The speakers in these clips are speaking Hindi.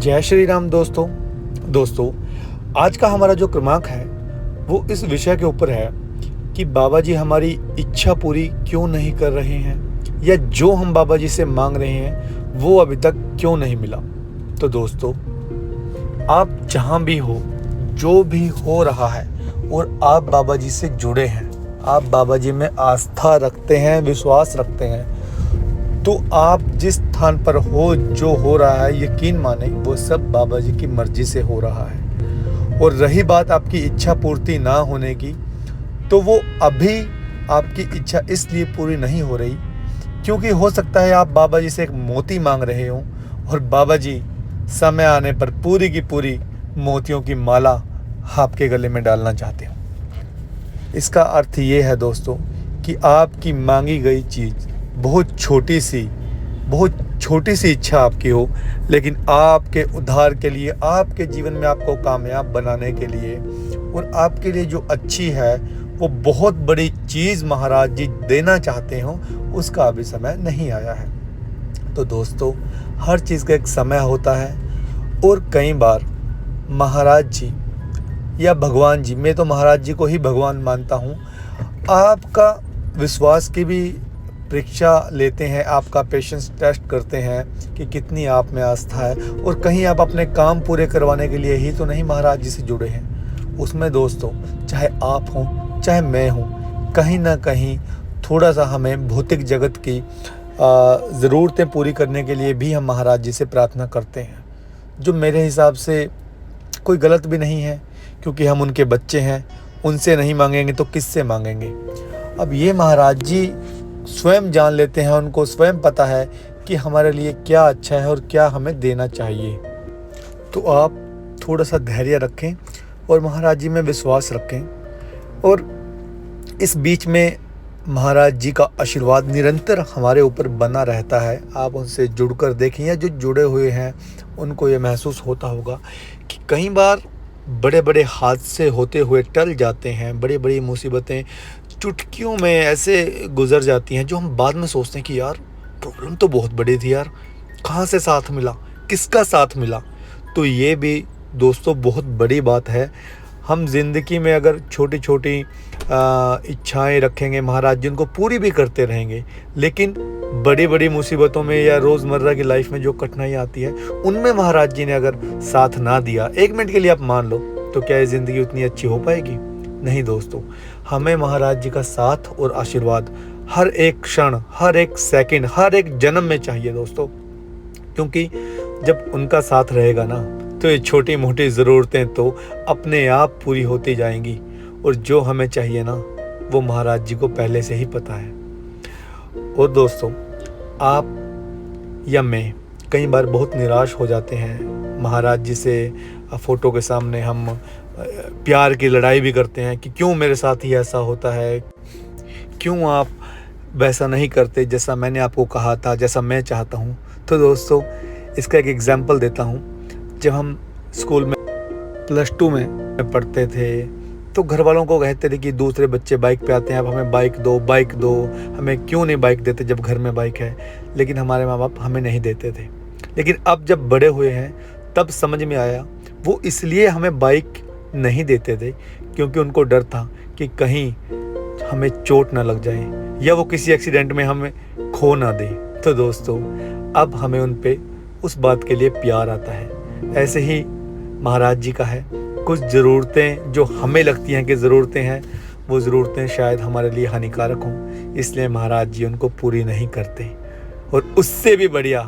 जय श्री राम दोस्तों। आज का हमारा जो क्रमांक है वो इस विषय के ऊपर है कि बाबा जी हमारी इच्छा पूरी क्यों नहीं कर रहे हैं, या जो हम बाबा जी से मांग रहे हैं वो अभी तक क्यों नहीं मिला। तो दोस्तों, आप जहाँ भी हो, जो भी हो रहा है और आप बाबा जी से जुड़े हैं, आप बाबा जी में आस्था रखते हैं, विश्वास रखते हैं, तो आप जिस स्थान पर हो, जो हो रहा है, यकीन माने वो सब बाबा जी की मर्जी से हो रहा है। और रही बात आपकी इच्छा पूर्ति ना होने की, तो वो अभी आपकी इच्छा इसलिए पूरी नहीं हो रही क्योंकि हो सकता है आप बाबा जी से एक मोती मांग रहे हो और बाबा जी समय आने पर पूरी की पूरी मोतियों की माला आपके गले में डालना चाहते हो। इसका अर्थ ये है दोस्तों कि आपकी मांगी गई चीज़ बहुत छोटी सी इच्छा आपकी हो, लेकिन आपके उद्धार के लिए, आपके जीवन में आपको कामयाब बनाने के लिए और आपके लिए जो अच्छी है वो बहुत बड़ी चीज़ महाराज जी देना चाहते हो, उसका अभी समय नहीं आया है। तो दोस्तों, हर चीज़ का एक समय होता है और कई बार महाराज जी या भगवान जी, मैं तो महाराज जी को ही भगवान मानता हूँ, आपका विश्वास की भी परीक्षा लेते हैं, आपका पेशेंस टेस्ट करते हैं कि कितनी आप में आस्था है। और कहीं आप अपने काम पूरे करवाने के लिए ही तो नहीं महाराज जी से जुड़े हैं। उसमें दोस्तों, चाहे आप हों चाहे मैं हूँ, कहीं ना कहीं थोड़ा सा हमें भौतिक जगत की ज़रूरतें पूरी करने के लिए भी हम महाराज जी से प्रार्थना करते हैं, जो मेरे हिसाब से कोई गलत भी नहीं है, क्योंकि हम उनके बच्चे हैं। उनसे नहीं मांगेंगे तो किससे मांगेंगे। अब ये महाराज जी स्वयं जान लेते हैं, उनको स्वयं पता है कि हमारे लिए क्या अच्छा है और क्या हमें देना चाहिए। तो आप थोड़ा सा धैर्य रखें और महाराज जी में विश्वास रखें, और इस बीच में महाराज जी का आशीर्वाद निरंतर हमारे ऊपर बना रहता है। आप उनसे जुड़कर देखें, या जो जुड़े हुए हैं उनको ये महसूस होता होगा कि कई बार बड़े बड़े हादसे होते हुए टल जाते हैं, बड़ी बड़ी मुसीबतें चुटकियों में ऐसे गुजर जाती हैं जो हम बाद में सोचते हैं कि यार प्रॉब्लम तो बहुत बड़ी थी यार, कहाँ से साथ मिला, किसका साथ मिला। तो ये भी दोस्तों बहुत बड़ी बात है। हम ज़िंदगी में अगर छोटी छोटी इच्छाएं रखेंगे, महाराज जी उनको पूरी भी करते रहेंगे, लेकिन बड़ी बड़ी मुसीबतों में या रोज़मर्रा की लाइफ में जो कठिनाई आती है उनमें महाराज जी ने अगर साथ ना दिया, एक मिनट के लिए आप मान लो, तो क्या ये ज़िंदगी उतनी अच्छी हो पाएगी? नहीं दोस्तों, हमें महाराज जी का साथ और आशीर्वाद हर एक क्षण, हर एक सेकंड, हर एक जन्म में चाहिए दोस्तों, क्योंकि जब उनका साथ रहेगा ना, तो ये छोटी मोटी ज़रूरतें तो अपने आप पूरी होती जाएंगी। और जो हमें चाहिए ना, वो महाराज जी को पहले से ही पता है। और दोस्तों, आप या मैं कई बार बहुत निराश हो जाते हैं महाराज जी से। फ़ोटो के सामने हम प्यार की लड़ाई भी करते हैं कि क्यों मेरे साथ ही ऐसा होता है, क्यों आप वैसा नहीं करते जैसा मैंने आपको कहा था, जैसा मैं चाहता हूँ। तो दोस्तों, इसका एक एग्जांपल देता हूँ। जब हम स्कूल में +2 में पढ़ते थे, तो घर वालों को कहते थे कि दूसरे बच्चे बाइक पे आते हैं, अब हमें बाइक दो, हमें क्यों नहीं बाइक देते जब घर में बाइक है। लेकिन हमारे माँ बाप हमें नहीं देते थे। लेकिन अब जब बड़े हुए हैं तब समझ में आया, वो इसलिए हमें बाइक नहीं देते थे क्योंकि उनको डर था कि कहीं हमें चोट ना लग जाए या वो किसी एक्सीडेंट में हमें खो ना दे। तो दोस्तों, अब हमें उन पे उस बात के लिए प्यार आता है। ऐसे ही महाराज जी का है, कुछ ज़रूरतें जो हमें लगती हैं कि ज़रूरतें हैं, वो ज़रूरतें शायद हमारे लिए हानिकारक हों, इसलिए महाराज जी उनको पूरी नहीं करते। और उससे भी बढ़िया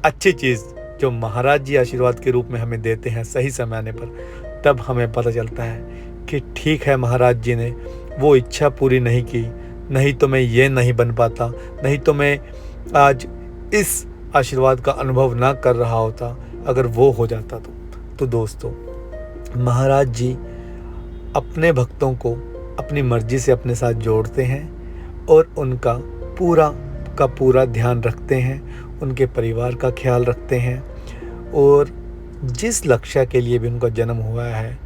अच्छी चीज़ जो महाराज जी आशीर्वाद के रूप में हमें देते हैं सही समय आने पर, तब हमें पता चलता है कि ठीक है, महाराज जी ने वो इच्छा पूरी नहीं की, नहीं तो मैं ये नहीं बन पाता, नहीं तो मैं आज इस आशीर्वाद का अनुभव ना कर रहा होता अगर वो हो जाता तो दोस्तों, महाराज जी अपने भक्तों को अपनी मर्जी से अपने साथ जोड़ते हैं और उनका पूरा ध्यान रखते हैं, उनके परिवार का ख्याल रखते हैं, और जिस लक्ष्य के लिए भी उनका जन्म हुआ है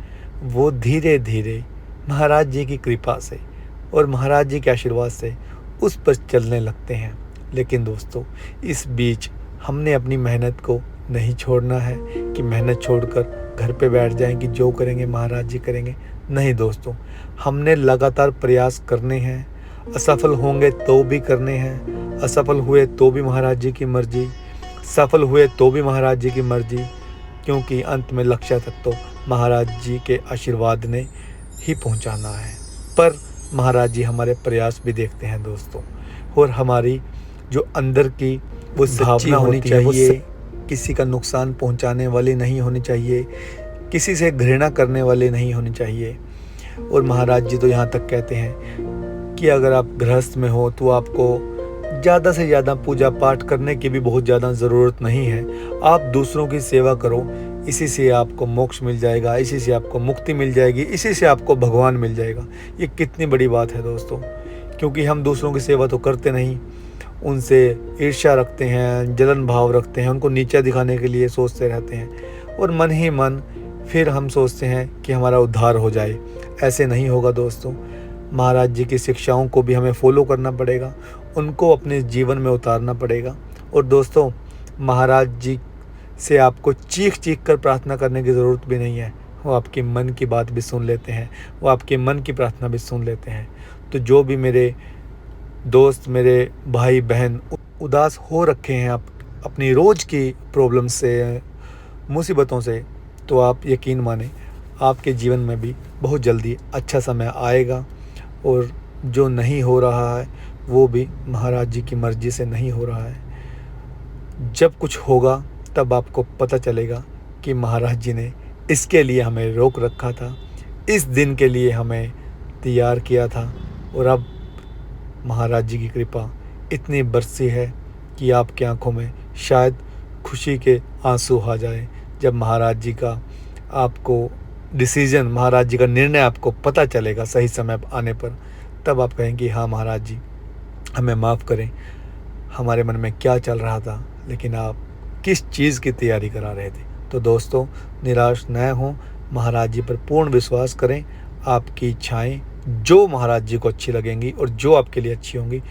वो धीरे धीरे महाराज जी की कृपा से और महाराज जी के आशीर्वाद से उस पर चलने लगते हैं। लेकिन दोस्तों, इस बीच हमने अपनी मेहनत को नहीं छोड़ना है कि मेहनत छोड़कर घर पे बैठ जाएंगे, जो करेंगे महाराज जी करेंगे। नहीं दोस्तों, हमने लगातार प्रयास करने हैं। असफल होंगे तो भी करने हैं, असफल हुए तो भी महाराज जी की मर्जी, सफल हुए तो भी महाराज जी की मर्जी, क्योंकि अंत में लक्ष्य तक तो महाराज जी के आशीर्वाद ने ही पहुंचाना है। पर महाराज जी हमारे प्रयास भी देखते हैं दोस्तों, और हमारी जो अंदर की वो भावना होनी चाहिए, किसी का नुकसान पहुंचाने वाली नहीं होनी चाहिए, किसी से घृणा करने वाली नहीं होनी चाहिए। और महाराज जी तो यहाँ तक कहते हैं कि अगर आप गृहस्थ में हो तो आपको ज़्यादा से ज़्यादा पूजा पाठ करने की भी बहुत ज़्यादा ज़रूरत नहीं है। आप दूसरों की सेवा करो, इसी से आपको मोक्ष मिल जाएगा, इसी से आपको मुक्ति मिल जाएगी, इसी से आपको भगवान मिल जाएगा। ये कितनी बड़ी बात है दोस्तों, क्योंकि हम दूसरों की सेवा तो करते नहीं, उनसे ईर्ष्या रखते हैं, जलन भाव रखते हैं, उनको नीचा दिखाने के लिए सोचते रहते हैं, और मन ही मन फिर हम सोचते हैं कि हमारा उद्धार हो जाए। ऐसे नहीं होगा दोस्तों। महाराज जी की शिक्षाओं को भी हमें फॉलो करना पड़ेगा, उनको अपने जीवन में उतारना पड़ेगा। और दोस्तों, महाराज जी से आपको चीख चीख कर प्रार्थना करने की ज़रूरत भी नहीं है, वो आपके मन की बात भी सुन लेते हैं, वो आपके मन की प्रार्थना भी सुन लेते हैं। तो जो भी मेरे दोस्त, मेरे भाई बहन उदास हो रखे हैं आप अपनी रोज़ की प्रॉब्लम से, मुसीबतों से, तो आप यकीन माने आपके जीवन में भी बहुत जल्दी अच्छा समय आएगा। और जो नहीं हो रहा है वो भी महाराज जी की मर्ज़ी से नहीं हो रहा है। जब कुछ होगा तब आपको पता चलेगा कि महाराज जी ने इसके लिए हमें रोक रखा था, इस दिन के लिए हमें तैयार किया था। और अब महाराज जी की कृपा इतनी बरसी है कि आपकी आंखों में शायद खुशी के आंसू आ जाए। जब महाराज जी का आपको डिसीजन, महाराज जी का निर्णय आपको पता चलेगा सही समय आने पर, तब आप कहेंगे हाँ महाराज जी हमें माफ़ करें, हमारे मन में क्या चल रहा था, लेकिन आप किस चीज़ की तैयारी करा रहे थे। तो दोस्तों, निराश न हों, महाराज जी पर पूर्ण विश्वास करें। आपकी इच्छाएं जो महाराज जी को अच्छी लगेंगी और जो आपके लिए अच्छी होंगी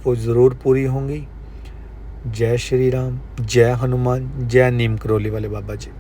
वो ज़रूर पूरी होंगी। जय श्री राम, जय हनुमान, जय नीम करौली वाले बाबा जी।